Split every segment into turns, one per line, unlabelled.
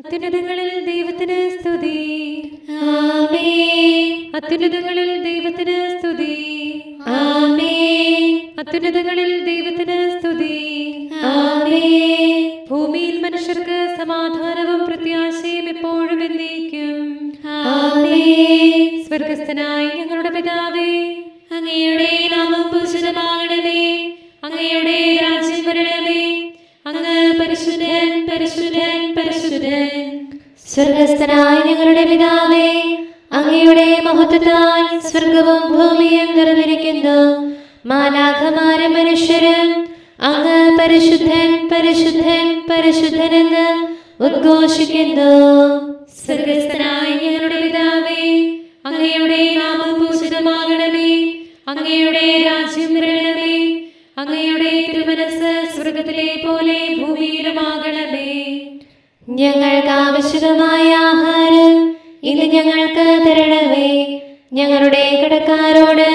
അത്യുന്നതങ്ങളിൽ ദൈവത്തിന് സ്തുതി.
ആമേൻ.
അത്യുന്നതങ്ങളിൽ ദൈവത്തിന് സ്തുതി.
ആമേൻ.
അത്യുന്നതങ്ങളിൽ ദൈവത്തിന് സ്തുതി.
ആമേൻ.
ഭൂമിയിൽ മനുഷ്യർക്ക് സമാധാനവും പ്രത്യാശയും എപ്പോഴും എന്നേക്കും.
ആമേൻ.
സ്വർഗസ്ഥനായ ഞങ്ങളുടെ പിതാവേ,
അങ്ങയുടെ നാമം പൂജിതമാകണമേ. അങ്ങയുടെ രാജ്യം വരണമേ. അങ്ങ് പരിശുദ്ധൻ, പരിശുദ്ധൻ, പരിശുദ്ധൻ. സ്വർഗസ്ഥനായ ഞങ്ങളുടെ പിതാവേ, അങ്ങയുടെ മഹത്വത്താൽ സ്വർഗവും ഭൂമിയും നിറഞ്ഞിരിക്കുന്നു. മാലാഖമാരും മനുഷ്യരും അങ്ങ് പരിശുദ്ധൻ, പരിശുദ്ധൻ, പരിശുദ്ധനെന്ന് ഉദ്ഘോഷിക്കുന്നു. സ്വർഗസ്ഥനായ ഞങ്ങളുടെ പിതാവേ, അങ്ങയുടെ നാമം പൂജിതമാകണമേ. അങ്ങയുടെ രാജ്യം വരണമേ. അങ്ങയുടെ തിരുമനസ്സ് സ്വർഗത്തിലെ പോലെ ഭൂമിയിലുമാകണമേ. ഞങ്ങൾക്ക് ആവശ്യമായ ആഹാരം ഇന്ന് ഞങ്ങൾക്ക് തരണമേ. ഞങ്ങളുടെ കടക്കാരോട്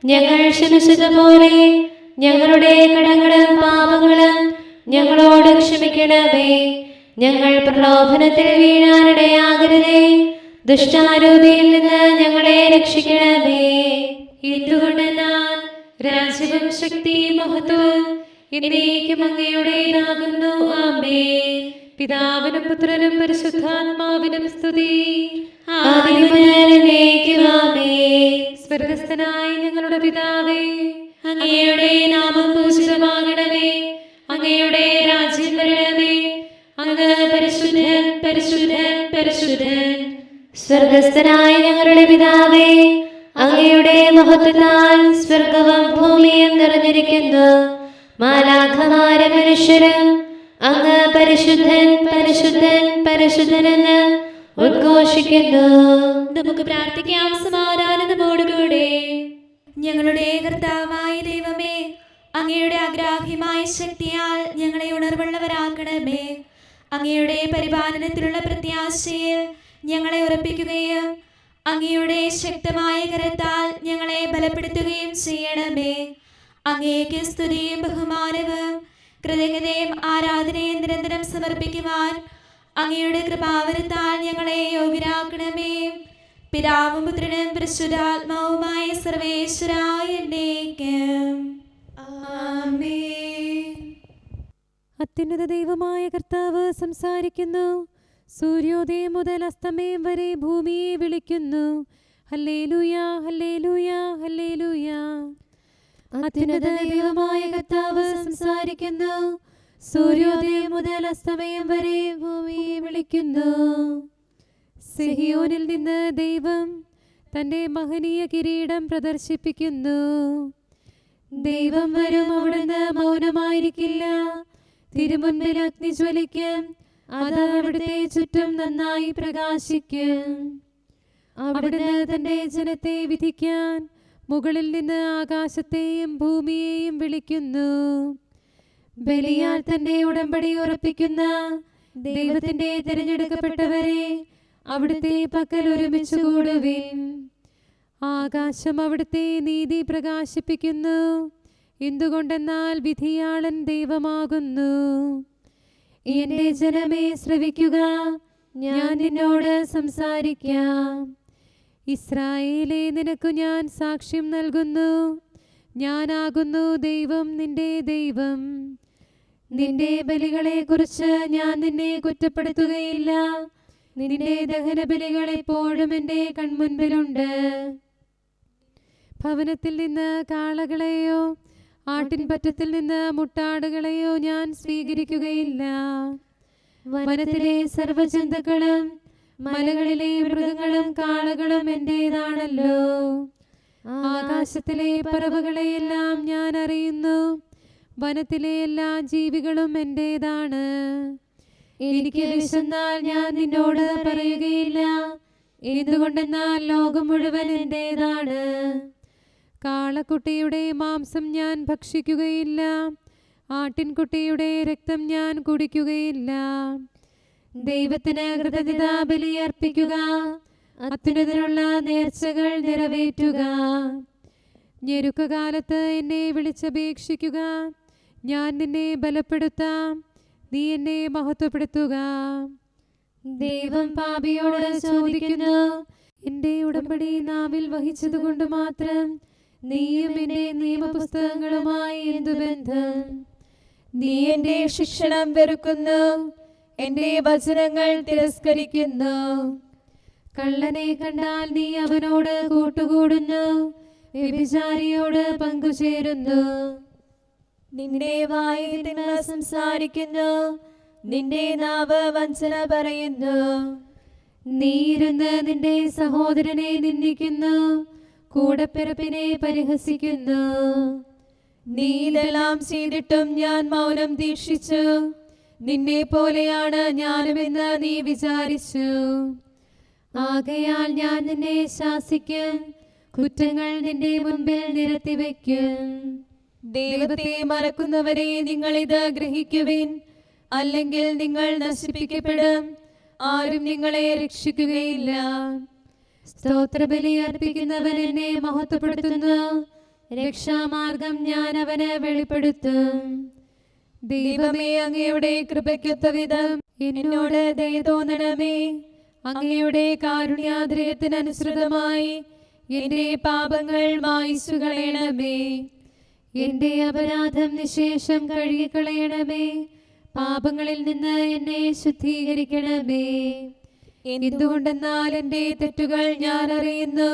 ഞങ്ങൾ ക്ഷമിച്ചതുപോലെ ഞങ്ങളുടെ കടങ്ങളും പാപങ്ങളും ഞങ്ങളോട് ക്ഷമിക്കണമേ. ഞങ്ങൾ പ്രലോഭനത്തിൽ വീഴാനിടയാകരുതേ. ദുഷ്ടാരൂപിയിൽ നിന്ന് ഞങ്ങളെ രക്ഷിക്കണമേ. എന്തുകൊണ്ടെന്നാൽ രാജ്യവും ശക്തിയും മഹത്വവും എന്നേക്കും അങ്ങയുടേതാകുന്നു. ആമേൻ.
പിതാവിനും പുത്രനും പരിശുദ്ധാത്മാവിനും സ്തുതി.
ആദിയും മുതൽ എന്നേക്കും ആമേൻ.
സ്വർഗസ്ഥനായ ഞങ്ങളുടെ പിതാവേ,
അങ്ങയുടെ നാമം പൂജിതമാകണമേ. അങ്ങയുടെ രാജ്യം വരണമേ. അങ്ങ് പരിശുദ്ധൻ, പരിശുദ്ധൻ, പരിശുദ്ധൻ. സ്വർഗസ്ഥനായ ഞങ്ങളുടെ പിതാവേ, അങ്ങയുടെ മഹത്വത്താൽ സ്വർഗവും ഭൂമിയും നിറഞ്ഞിരിക്കുന്നു. മാലാഖമാരും മനുഷ്യരും അങ്ങ് പരിശുദ്ധൻ, പരിശുദ്ധൻ, പരിശുദ്ധനെന്ന് ഉദ്ഘോഷിക്കുന്നു. നമുക്ക് പ്രാർത്ഥിക്കാം സമാധാനത്തോടുകൂടെ. ഞങ്ങളുടെ കർത്താവായ ദൈവമേ, അങ്ങയുടെ അഗ്രാഹ്യമായ ശക്തിയാൽ ഞങ്ങളെ ഉണർവുള്ളവരാക്കണമേ. അങ്ങയുടെ പരിപാലനത്തിലുള്ള പ്രത്യാശയിൽ ഞങ്ങളെ ഉറപ്പിക്കുകയും അങ്ങയുടെ ശക്തമായ കരത്താൽ ഞങ്ങളെ ബലപ്പെടുത്തുകയും ചെയ്യണമേ. അങ്ങേക്ക് സ്തുതിയും ബഹുമാനവും കൃതജ്ഞതയും ആരാധനയും നിരന്തരം സമർപ്പിക്കുവാൻ അങ്ങയുടെ കൃപാവരത്താൽ ഞങ്ങളെ യോഗ്യരാക്കണമേ. പിതാവും പുത്രനും പരിശുദ്ധാത്മാവുമായ സർവേശ്വരായ എന്നേക്കും ആമേൻ.
അത്യുന്നത ദൈവമായ കർത്താവ് സംസാരിക്കുന്നു. സൂര്യോദയം മുതൽ അസ്തമയം വരെ ഭൂമിയെ വിളിക്കുന്നു. Hallelujah, hallelujah, hallelujah.
അത്യുന്നത ദൈവമായ കർത്താവ് സംസാരിക്കുന്നു. സൂര്യോദയം മുതൽ അസ്തമയം വരെ ഭൂമിയെ വിളിക്കുന്നു.
സിഹിയോനിൽ നിന്ന് ദൈവം തന്റെ മഹനീയ കിരീടം പ്രദർശിപ്പിക്കുന്നു.
ദൈവം വരും, അവിടുന്ന് മൗനമായിരിക്കില്ല. തിരുമുൻപിൽ അഗ്നി ജ്വലിക്കും. അത് അവിടുത്തെ ചുറ്റും നന്നായി പ്രകാശിക്കും.
അവിടുന്ന് തന്റെ ജനത്തെ വിധിക്കാൻ മുകളിൽ നിന്ന് ആകാശത്തെയും ഭൂമിയെയും വിളിക്കുന്നു.
ബലിയാൽ തന്റെ ഉടമ്പടി ഉറപ്പിക്കുന്ന ദൈവത്തിന്റെ തിരഞ്ഞെടുക്കപ്പെട്ടവരെ അവിടുത്തെ പക്കൽ ഒരുമിച്ച് കൂടുവിൻ.
ആകാശം അവിടുത്തെ നീതി പ്രകാശിപ്പിക്കുന്നു. എന്തുകൊണ്ടെന്നാൽ വിധിയാളൻ ദൈവമാകുന്നു.
എന്റെ ജനമേ ശ്രവിക്കുക, ഞാൻ നിന്നോട് സംസാരിക്കാം.
ഇസ്രായേലേ, നിനക്കു ഞാൻ സാക്ഷ്യം നൽകുന്നു. ഞാനാകുന്നു ദൈവം, നിന്റെ ദൈവം.
നിന്റെ ബലികളെ കുറിച്ച് ഞാൻ നിന്നെ കുറ്റപ്പെടുത്തുകയില്ല. നിന്റെ ദഹന ബലികൾ എപ്പോഴും എന്റെ കൺമുൻപിലുണ്ട്.
ഭവനത്തിൽ നിന്ന് കാളകളെയോ ആട്ടിൻപറ്റത്തിൽ നിന്ന് മുട്ടാടുകളെയോ ഞാൻ സ്വീകരിക്കുകയില്ല.
വനത്തിലെ സർവ്വജന്തുക്കളും മലകളിലെ മൃഗങ്ങളും കാളകളും എന്റേതാണല്ലോ.
ആകാശത്തിലെ പറവകളെയെല്ലാം ഞാൻ അറിയുന്നു. വനത്തിലെ എല്ലാ ജീവികളും എന്റേതാണ്.
എനിക്ക് വിശന്നാൽ ഞാൻ നിന്നോട് പറയുകയില്ല. എന്തുകൊണ്ടെന്നാൽ ലോകം മുഴുവൻ എന്റേതാണ്.
കാളക്കുട്ടിയുടെ മാംസം ഞാൻ ഭക്ഷിക്കുകയില്ല. ആട്ടിൻകുട്ടിയുടെ രക്തം ഞാൻ കുടിക്കുകയില്ല.
ദൈവത്തിന് കൃതജ്ഞതാ ബലി അർപ്പിക്കുക. അത്യുന്നതനുള്ള നേർച്ചകൾ നിറവേറ്റുക.
ഞെരുക്കകാലത്ത് എന്നെ വിളിച്ചപേക്ഷിക്കുക. ഞാൻ നിന്നെ ബലപ്പെടുത്താം. നീ എന്നെ മഹത്വപ്പെടുത്തുക.
ദൈവം പാപിയോട് ചോദിക്കുന്നു,
എന്റെ ഉടമ്പടി നാവിൽ വഹിച്ചതുകൊണ്ട് മാത്രം നീയും എന്റെ നിയമപുസ്തകങ്ങളുമായി എന്തു ബന്ധം?
നീ എന്റെ ശിക്ഷണം വെറുക്കുന്നു, എന്റെ വചനങ്ങൾ തിരസ്കരിക്കുന്നു.
കള്ളനെ കണ്ടാൽ നീ അവനോട് കൂട്ടുകൂടുന്നു, വ്യഭിചാരിയോട് പങ്കുചേരുന്നു.
നിന്റെ വായിൽ തിന്മ സംസാരിക്കുന്നു, നിന്റെ നാവ് വഞ്ചന പറയുന്നു.
നീ ഇരുന്ന് നിന്റെ സഹോദരനെ നിന്ദിക്കുന്നു, കൂടപ്പിറപ്പിനെ പരിഹസിക്കുന്നു.
നീ ഇതെല്ലാം ചെയ്തിട്ടും ഞാൻ മൗനം ദീക്ഷിച്ചു, നിന്നെ പോലെയാണ് ഞാനുമെന്ന് നീ വിചാരിച്ചു.
ആകയാൽ ഞാൻ നിന്നെ ശാസിക്കും, കുറ്റങ്ങൾ നിന്റെ മുൻപിൽ നിരത്തിവെക്കും.
ദൈവത്തെ മറക്കുന്നവരെ നിങ്ങൾ ഇത് ഗ്രഹിക്കുവിൻ, അല്ലെങ്കിൽ നിങ്ങൾ നശിപ്പിക്കപ്പെടും, ആരും നിങ്ങളെ രക്ഷിക്കുകയില്ല.
സ്തോത്രബലി അർപ്പിക്കുന്നവൻ എന്നെ മഹത്വപ്പെടുത്തുന്നു, രക്ഷാമാർഗം ഞാൻ അവന് വെളിപ്പെടുത്തും.
ദൈവമേ, അങ്ങയുടെ കൃപയ്ക്കൊത്ത വിധം എന്നോട് ദയ തോന്നണമേ. അങ്ങയുടെ കാരുണ്യാദ്രയത്തിനനുസൃതമായി എന്റെ പാപങ്ങൾ മായിച്ചു കളയണമേ.
എന്റെ അപരാധം നിശേഷം കഴുകിക്കളയണമേ, പാപങ്ങളിൽ നിന്ന് എന്നെ ശുദ്ധീകരിക്കണമേ.
എന്തുകൊണ്ടെന്നാൽ എന്റെ തെറ്റുകൾ ഞാൻ അറിയുന്നു,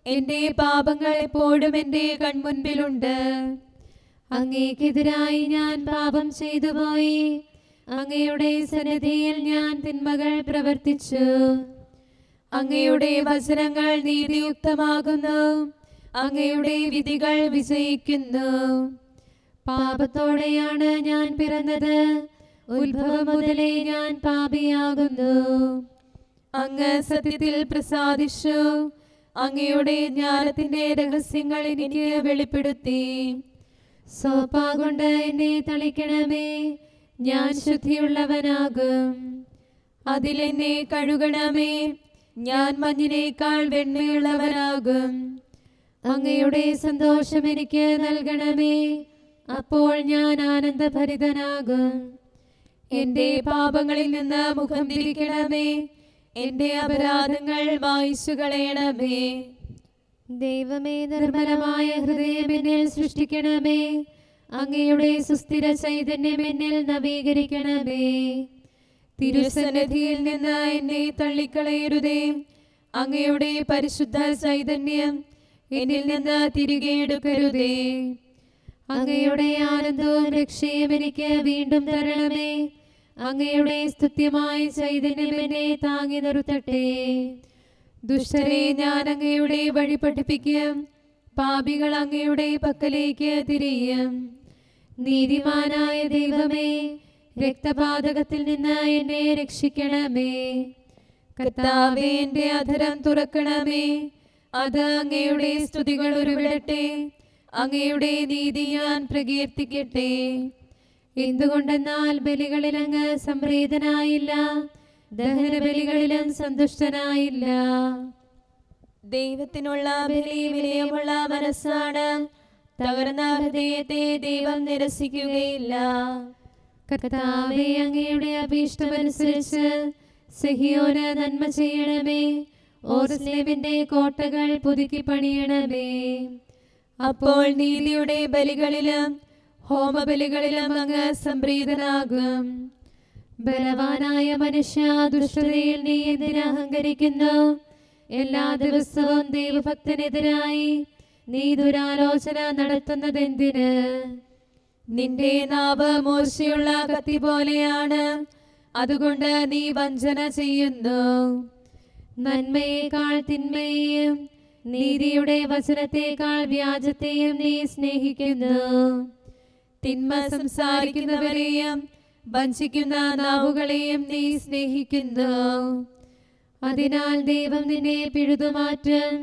എന്റെ പാപങ്ങൾ എപ്പോഴും എന്റെ കൺമുൻപിലുണ്ട്.
അങ്ങേക്കെതിരായി ഞാൻ പാപം ചെയ്തു പോയി, അങ്ങയുടെ സന്നിധിയിൽ ഞാൻ തിന്മകൾ പ്രവർത്തിച്ചു.
അങ്ങയുടെ വചനങ്ങൾ നീതിയുക്തമാകുന്നു, അങ്ങയുടെ വിധികൾ വിജയിക്കുന്നു.
പാപത്തോടെയാണ് ഞാൻ പിറന്നത്, ഉത്ഭവം മുതലേ ഞാൻ പാപിയാകുന്നു.
അങ്ങ് സത്യത്തിൽ പ്രസാദിച്ചു, അങ്ങയുടെ ജ്ഞാനത്തിന്റെ രഹസ്യങ്ങൾ എനിക്ക് വെളിപ്പെടുത്തി.
സോപ്പാകൊണ്ട് എന്നെ തളിക്കണമേ, ഞാൻ ശുദ്ധിയുള്ളവനാകും.
അതിലെന്നെ കഴുകണമേ, ഞാൻ മഞ്ഞിനേക്കാൾ വെണ്മയുള്ളവനാകും.
അങ്ങയുടെ സന്തോഷം എനിക്ക് നൽകണമേ, അപ്പോൾ ഞാൻ ആനന്ദഭരിതനാകും.
എന്റെ പാപങ്ങളിൽ നിന്ന് മുഖം തിരിക്കണമേ, എന്റെ അപരാധങ്ങൾ മായിച്ചു കളയണമേ.
ദൈവമേ, നിർമ്മലമായ ഹൃദയം എന്നിൽ സൃഷ്ടിക്കണമേ, അങ്ങയുടെ സുസ്ഥിര ചൈതന്യം എന്നിൽ നവീകരിക്കണമേ.
തിരുസന്നിധിയിൽ നിന്ന് എന്നെ തള്ളിക്കളയരുതേ, അങ്ങയുടെ പരിശുദ്ധ ചൈതന്യം എന്നിൽ നിന്ന് തിരികെ എടുക്കരുതേ.
അങ്ങയുടെ ആനന്ദവും രക്ഷയും എനിക്ക് വീണ്ടും തരണമേ, അങ്ങയുടെ സ്തുത്യമായ ചൈതന്യം എന്നെ താങ്ങി നിർത്തട്ടെ.
ദുഷ്ടരെ ഞാൻ അങ്ങയുടെ വഴി പഠിപ്പിക്കും, പാപികൾ അങ്ങയുടെ പക്കലേക്ക് തിരിയും.
നീതിമാനായ ദൈവമേ, രക്തപാതകത്തിൽ നിന്ന് എന്നെ രക്ഷിക്കണമേ.
കർത്താവേ, എന്റെ അധരം തുറക്കണമേ, അത് അങ്ങയുടെ സ്തുതികൾ ഉരുവിടട്ടെ, അങ്ങയുടെ നീതി ഞാൻ പ്രകീർത്തിക്കട്ടെ.
എന്തുകൊണ്ടെന്നാൽ ബലികളിൽ അങ്ങ് സംപ്രീതനായില്ല, ദഹന ബലികളിലും സന്തുഷ്ടനായില്ല.
ദൈവത്തിനുള്ള ബലി വിനയമുള്ള മനസ്സാണ്, തകർന്ന ഹൃദയത്തെ ദൈവം നിരസിക്കുകയില്ല.
കർത്താവേ, അങ്ങയുടെ അഭീഷ്ടമനുസരിച്ച് സിഹിയോന് നന്മ ചെയ്യണമേ, ഓർസ്ലേമിന്റെ കോട്ടകൾ പുതുക്കി പണിയണമേ.
അപ്പോൾ നീതിയുടെ ബലികളിലും ഹോമബലികളിലും അങ്ങ് സംപ്രീതനാകും.
ബലവാനായ മനുഷ്യ, ദുഷ്ടതയിൽ നീ എന്തിന് അഹങ്കരിക്കുന്നു? എല്ലാ ദിവസവും ദൈവഭക്തനെതിരായി നീ ദുരാലോചന നടത്തുന്നതെന്തിന്?
നിന്റെ നാവ് മൂർച്ചയുള്ള കത്തി പോലെയാണ്, അതുകൊണ്ട് നീ വഞ്ചന ചെയ്യുന്നു.
നന്മയേക്കാൾ തിന്മയെയും നീതിയുടെ വചനത്തേക്കാൾ വ്യാജത്തെയും നീ സ്നേഹിക്കുന്നു.
തിന്മ സംസാരിക്കുന്നവരെയും വഞ്ചിക്കുന്ന നാവുകളെയും നീ സ്നേഹിക്കുന്നു.
അതിനാൽ ദൈവം നിന്നെ പിഴുതുമാറ്റും,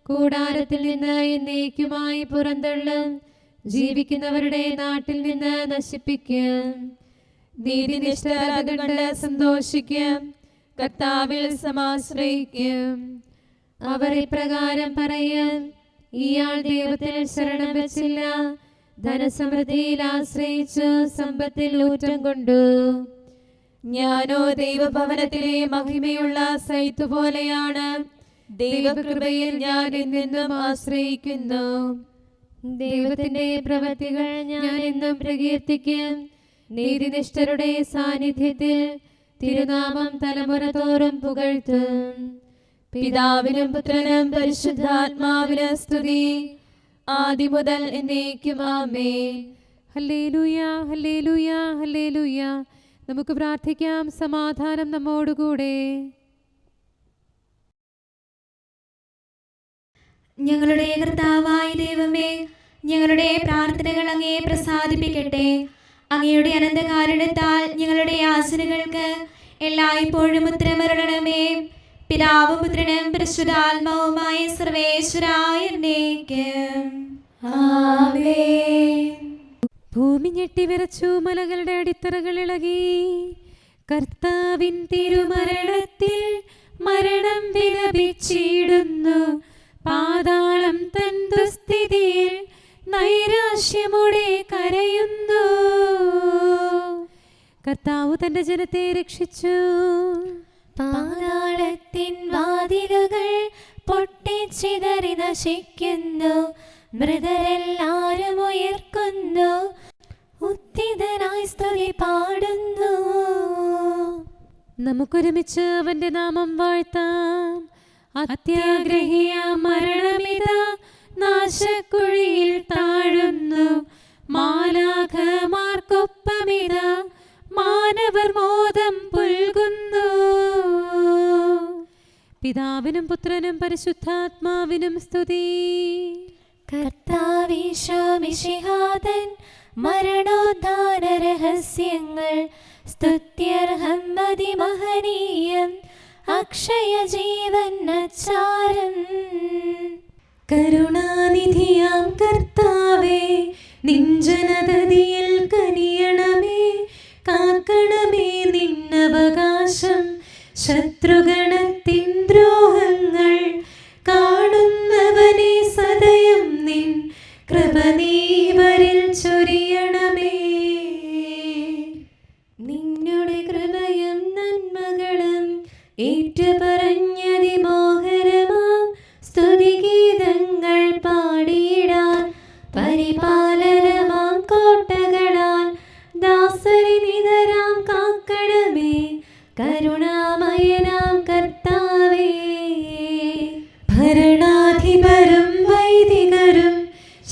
കൂടാരത്തിൽ നിന്ന് എന്നേക്കുമായി പുറന്തള്ളും, ജീവിക്കുന്നവരുടെ നാട്ടിൽ നിന്ന് നശിപ്പിക്കും.
നീതിനിഷ്ഠർ അതുകൊണ്ട് സന്തോഷിക്കും, കർത്താവിൽ സമാശ്രയിക്കും.
അവർ ഇപ്രകാരം പറയും, ഇയാൾ ദൈവത്തിൽ ശരണം വെച്ചില്ല, ധനസമൃദ്ധിയിൽ ആശ്രയിച്ചു, സമ്പത്തിൽ ഊറ്റം കൊണ്ടു.
ഞാനോ ദൈവഭവനത്തിലെ മഹിമയുള്ള സൈത്ത് പോലെയാണ്. ദൈവകൃപയിൽ ഞാൻ എന്നെന്നും ആശ്രയിക്കുന്നു.
ദൈവത്തിന്റെ പ്രവൃത്തികൾ ഞാൻ എന്നും പ്രകീർത്തിക്കും. നീതിനിഷ്ഠരുടെ സാന്നിധ്യത്തിൽ തിരുനാമം തലമുറ തോറും പുകഴ്ത്തും.
പിതാവിനും പുത്രനും പരിശുദ്ധാത്മാവിനും സ്തുതി, ആദിമുതൽ എന്നേക്കും ആമേൻ.
Hallelujah, hallelujah, hallelujah. നമുക്ക് പ്രാർത്ഥിക്കാം. സമാധാനം നമ്മോടുകൂടെ.
ഞങ്ങളുടെ കർത്താവായ ദൈവമേ, ഞങ്ങളുടെ പ്രാർത്ഥനകൾ അങ്ങയെ പ്രസാദിപ്പിക്കട്ടെ. അങ്ങയുടെ അനന്തകാരുണ്യത്താൽ ഞങ്ങളുടെ യാചനകൾക്ക് എല്ലായ്പ്പോഴും ഉത്തരമരുളണമേ. പിതാവും പുത്രനും പരിശുദ്ധാത്മാവുമായ സർവേശ്വരായ എന്നേക്കും ആമേൻ.
ഭൂമി ഞെട്ടിവിറച്ചു, മലകളുടെ അടിത്തറകൾ ഇളകി. കർത്താവിൻ തിരുമരണത്തിൽ മരണം വിലപിച്ചിടുന്നു. പാതാളം തൻ ദുസ്ഥിതിയിൽ നൈരാശ്യമോടെ കരയുന്നു. കർത്താവ് തന്റെ ജനത്തെ രക്ഷിച്ചു.
പാതാളത്തിൻ വാതിലുകൾ പൊട്ടിച്ചിതറി നശിക്കുന്നു. മൃതരെല്ലാരും ഉയർക്കുന്നു. ഉത്തിതനായി സ്തുതി പാടുന്നു.
നമുക്കൊരുമിച്ച് അവന്റെ നാമം വാഴ്ത്താം. അത്യാഗ്രഹിയ മരണമിതാ നാശക്കുഴിയിൽ താഴുന്നു. മാലാഖമാർക്കൊപ്പമിതാ മാനവർ മോദം പുൽകുന്നു. പിതാവിനും പുത്രനും പരിശുദ്ധാത്മാവിനും സ്തുതി.
കർത്താവീശോ മിശിഹാതൻ മരണോദ്ധാന രഹസ്യങ്ങൾ സ്തുത്യർഹം അതിമഹനീയം. അക്ഷയ ജീവൻ അച്ചാരം. കരുണാനിധിയാം കർത്താവേ, നിൻ ജനതതിയിൽ കനിയണമേ. കാക്കണമേ നിന്നവകാശം. ശത്രുഗണത്തിൻ ദ്രോഹങ്ങൾ കാണുന്നവനെ സദയം നിൻ കൃപ നീവരിൽ ചൊരിയണമേ. നിന്നുടെ കൃപയും നന്മകളും ഏറ്റുപറഞ്ഞതിമോഹരമാം സ്തുതിഗീതങ്ങൾ പാടിയിടാൻ പരിപാലനമാം കോട്ടകളാൽ ദാസരി നിതരാം കാക്കണമേ. കരുണാമയനാം കർത്താവേ, ഭരണാധിപരും വൈദികരും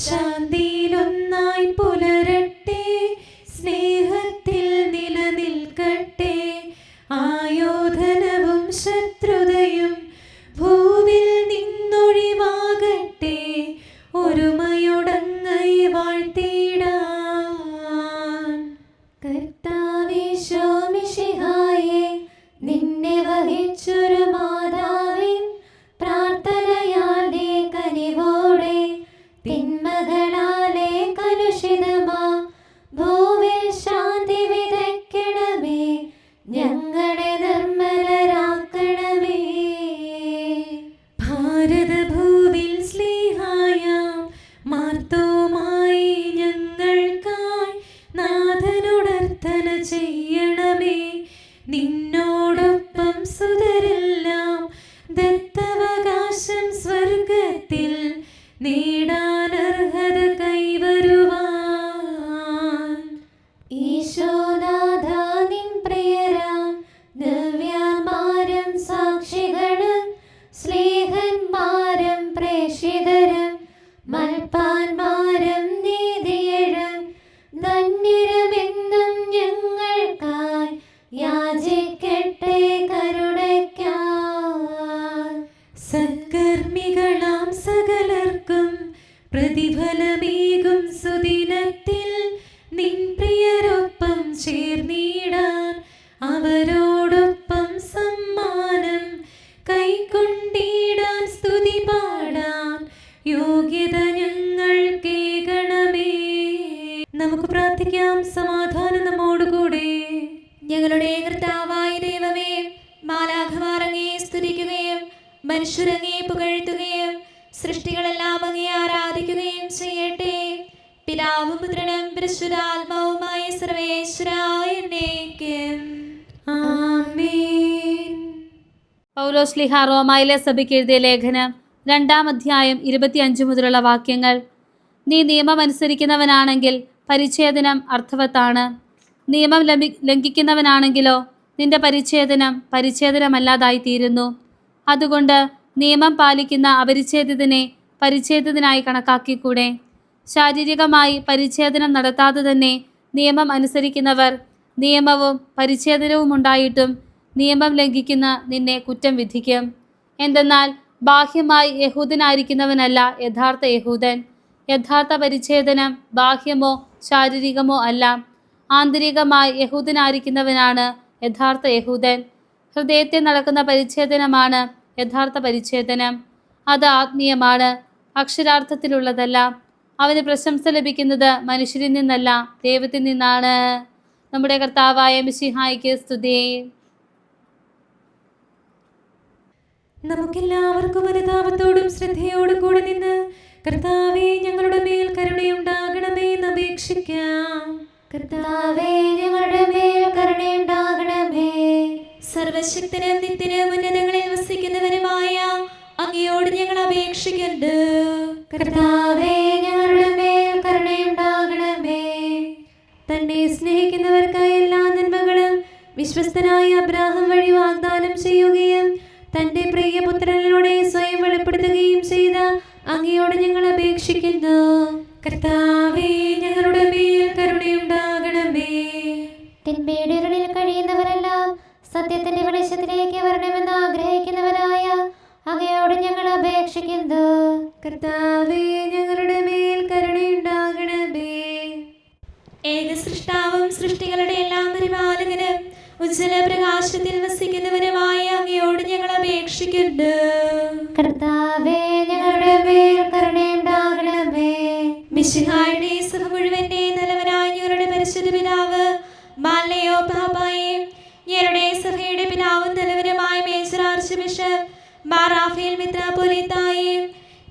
ശാന്തിയിലൊന്നായി പുലരട്ടെ. സ്നേഹത്തിൽ നിലനിൽക്കട്ടെ. ആയോധനവും ശത്രുതയും ഭൂവിൽ നിന്നൊഴിവാകട്ടെ. ഒരുമയോടങ്ങൈ വാഴ്ത്തിടാൻ. കർത്താവീശോ മിശിഹായേ, നിന്നെ വഹിച്ചൊരു മാതാവിൻ പ്രാർത്ഥനയാലെ കനിവോടെ തിന്മകളാലെ കലുഷിതമാ ഭൂവിൽ ശാന്തി വിതയ്ക്കണമേ. ഞങ്ങളെ നിർമ്മലരാക്കണമേ. ഭാരതഭൂവിൽ സ്ലീഹായാം മാർത്തോമായി ഞങ്ങൾക്കായി നാഥനോടർത്ഥന ചെയ്യണമേ. നിന്നോടൊപ്പം സുതരെല്ലാം ദത്തവകാശം സ്വർഗത്തിൽ നേടാനർഹത കൈവരുവാൻ. ഈശോനാഥ നിൻ പ്രിയരാം ദിവ്യന്മാരും സാക്ഷികളും സ്നേഹന്മാരും പ്രേക്ഷിതരും മൽപ്പാന്മാരും നീതിയരും ധന്യരുമെന്നും ഞങ്ങൾക്കായി യാചിക്കട്ടെ കരുണയ്ക്കായി. സത്കർമ്മികളാം സകലർക്കും പ്രതിഫലമേകും സുദിനത്തിൽ നിൻ പ്രിയരൊപ്പം ചേർന്നിടാൻ അവരോടൊപ്പം സമ്മാനം കൈക്കൊണ്ടിടാൻ സ്തുതി പാടാൻ യോഗ്യത ഞങ്ങൾ കേൾക്കണമേ. നമുക്ക് പ്രാർത്ഥിക്കാം. സമാധാനം നമ്മോടുകൂടെ. ഞങ്ങളുടെ കർത്താവായ ദൈവമേ, മാലാഖമാർ അങ്ങയെ സ്തുതിക്കുകയും മനുഷ്യരങ്ങയെ പുകഴ്ത്തുകയും സൃഷ്ടികളെല്ലാം അങ്ങയെ ആരാധിക്കുകയും ചെയ്യട്ടെ. പിതാവും പുത്രനും പരിശുദ്ധാത്മാവുമായ സർവേശ്വരായ എന്നേക്കും
പൗലോസ്ലിഹ റോമായിലെ സഭയ്ക്ക് എഴുതിയ ലേഖനം 2-ാം അധ്യായം 25 മുതലുള്ള വാക്യങ്ങൾ. നീ നിയമം അനുസരിക്കുന്നവനാണെങ്കിൽ പരിച്ഛേദനം അർത്ഥവത്താണ്. നിയമം ലംഘിക്കുന്നവനാണെങ്കിലോ നിന്റെ പരിച്ഛേദനമല്ലാതായി തീരുന്നു. അതുകൊണ്ട് നിയമം പാലിക്കുന്ന അപരിച്ഛേദിതനെ പരിച്ഛേദിതനായി കണക്കാക്കിക്കൂടെ? ശാരീരികമായി പരിച്ഛേദനം നടത്താതെ തന്നെ നിയമം അനുസരിക്കുന്നവർ നിയമവും പരിച്ഛേദനവും ഉണ്ടായിട്ടും നിയമം ലംഘിക്കുന്ന നിന്നെ കുറ്റം വിധിക്കും. എന്തെന്നാൽ ബാഹ്യമായി യഹൂദനായിരിക്കുന്നവനല്ല യഥാർത്ഥ യഹൂദൻ. യഥാർത്ഥ പരിച്ഛേദനം ബാഹ്യമോ ശാരീരികമോ അല്ല, ആന്തരികമായി യഹൂദനായിരിക്കുന്നവനാണ് യഥാർത്ഥ യഹൂദൻ. ഹൃദയത്തെ നടക്കുന്ന പരിച്ഛേദനമാണ് യഥാർത്ഥ പരിച്ഛേദനം. അത് ആത്മീയമാണ്, അക്ഷരാർത്ഥത്തിലുള്ളതല്ല. അവന് പ്രശംസ ലഭിക്കുന്നത് മനുഷ്യരിൽ നിന്നല്ല, ദൈവത്തിൽ നിന്നാണ്. നമ്മുടെ കർത്താവായ മിശിഹായ്ക്ക് സ്തുതി.
നമുക്കെല്ലാവർക്കും അനുതാപത്തോടും ശ്രദ്ധയോടും കൂടെ നിന്ന് കർത്താവേ ഞങ്ങളുടെ മേൽ കരുണയുണ്ടാകണമേ എന്ന് അപേക്ഷിക്കാം.
കർത്താവേ ഞങ്ങളുടെ മേൽ കരുണയുണ്ടാകണമേ.
സർവശക്തനും നിത്യനും ഉന്നതങ്ങളിൽ വസിക്കുന്നവനുമായ അങ്ങയോട് ഞങ്ങൾ അപേക്ഷിക്കുന്നു.
കർത്താവേ ഞങ്ങളുടെ മേൽ കരുണയുണ്ടാകണമേ.
തന്നെ സ്നേഹിക്കുന്നവർക്കായി എല്ലാ നന്മകളും വിശ്വസ്തനായ അബ്രാഹാം വഴി വാഗ്ദാനം ചെയ്യുകയും തന്റെ പ്രിയപുത്രനിലൂടെ സ്വയം വെളിപ്പെടുത്തുകയും ചെയ്ത അങ്ങയോട് ഞങ്ങൾ അപേക്ഷിക്കുന്നു. കർത്താവേ ഞങ്ങളുടെ മേൽ കരുണയുണ്ടാകണമേ.
തിന്മയുടെ ഇരുളിൽ കഴിയുന്നവരെല്ലാം സത്യത്തിന്റെ വെളിച്ചത്തിലേക്ക് വരണമെന്ന് ആഗ്രഹിക്കുന്നവരായ അങ്ങയോട് ഞങ്ങൾ അപേക്ഷിക്കുന്നു.
കർത്താവേ ഞങ്ങളുടെ മേൽ കരുണയുണ്ടാകണമേ. ഏക സൃഷ്ടാവും സൃഷ്ടികളുടെ എല്ലാം പരിപാലകനും ഉജ്ജ്വല പ്രകാശത്തിൽ വസിക്കുന്നവനുമായ അങ്ങയോട് ഞങ്ങൾ അപേക്ഷിക്കുന്നു.
കർത്താവേ ഞങ്ങളുടെ മേൽ കരുണയുണ്ടാകണമേ.
മിശിഹായുടെ സഭ മുഴുവന്റെ നല്ലവനായ ഞങ്ങളുടെ പരിശുദ്ധ പിതാവ് മാലയോ പാപ്പായെ, ഞങ്ങളുടെ സഭയുടെ പിതാവും നല്ലവനുമായ major archbishop Mar Raphael മെത്രാപ്പോലീത്തായെ,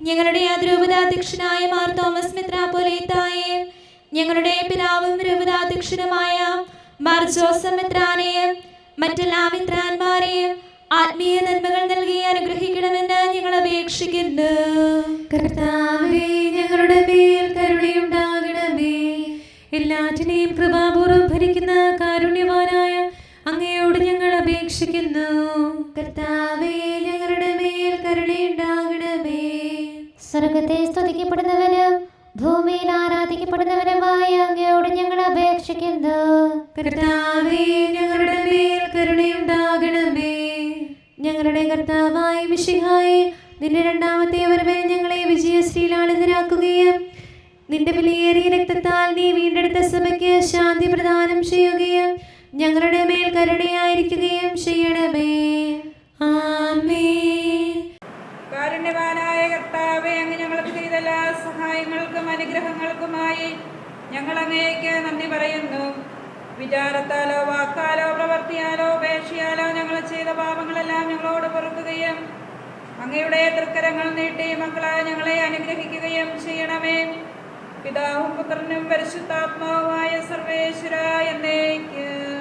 ഞങ്ങളുടെ അതിരൂപതാധ്യക്ഷനായ മാർ തോമസ് മെത്രാപ്പോലീത്തായെ, ഞങ്ങളുടെ പിതാവും രൂപതാധ്യക്ഷനുമായ മാർ ജോസഫ് മെത്രാനെയും മറ്റെല്ലാ മെത്രാന്മാരെയും ആത്മീയ നന്മകൾ നൽകി അനുഗ്രഹിക്കണമെന്ന് ഞങ്ങൾ അപേക്ഷിക്കുന്നു. കർത്താവേ ഞങ്ങളുടെ മേൽ കരുണയുണ്ടാകണമേ. എല്ലാറ്റിനെയും കൃപാപൂർവ്വം ഭരിക്കുന്ന കാരുണ്യവാനായ അങ്ങയോട് ഞങ്ങൾ അപേക്ഷിക്കുന്നു. കർത്താവേ ഞങ്ങളുടെ മേൽ കരുണയുണ്ടാകണമേ.
സ്വർഗത്തെ സ്തുതിക്കപ്പെടുന്നവനും ഭൂമിയിൽ ആരാധിക്കപ്പെടുന്നവനുമായ അങ്ങയോട് ഞങ്ങൾ അപേക്ഷിക്കുന്നു.
കർത്താവേ ഞങ്ങളുടെ മേൽ കരുണയുണ്ടാകണമേ. ഞങ്ങളുടെ കർത്താവായ മിശിഹായെ, നിന്റെ രണ്ടാമത്തെ വരവിൽ ഞങ്ങളെ വിജയശ്രീലാളിതരാക്കുകയും നിന്റെ വിലയേറിയ രക്തത്താൽ നീ വീണ്ടെടുത്ത സഭയ്ക്ക് ശാന്തി പ്രദാനം ചെയ്യുകയും ഞങ്ങളുടെ മേൽ കരുണയായിരിക്കുകയും ചെയ്യണമേ. ആമേൻ.
കാരുണ്യവാനായ കർത്താവേ, അങ്ങ് ഞങ്ങൾക്ക് ചെയ്ത എല്ലാ സഹായങ്ങൾക്കും അനുഗ്രഹങ്ങൾക്കുമായി ഞങ്ങൾ അങ്ങേക്ക് നന്ദി പറയുന്നു. വിചാരത്താലോ വാക്കാലോ പ്രവർത്തിയാലോ ഉപേക്ഷയാലോ ഞങ്ങൾ ചെയ്ത പാപങ്ങളെല്ലാം ഞങ്ങളോട് പൊറുക്കുകയും അങ്ങയുടെ തൃക്കരങ്ങൾ നീട്ടി മക്കളായ ഞങ്ങളെ അനുഗ്രഹിക്കുകയും ചെയ്യണമേ. പിതാവും പുത്രനും പരിശുദ്ധാത്മാവുമായ സർവേശ്വര എന്നേക്കും.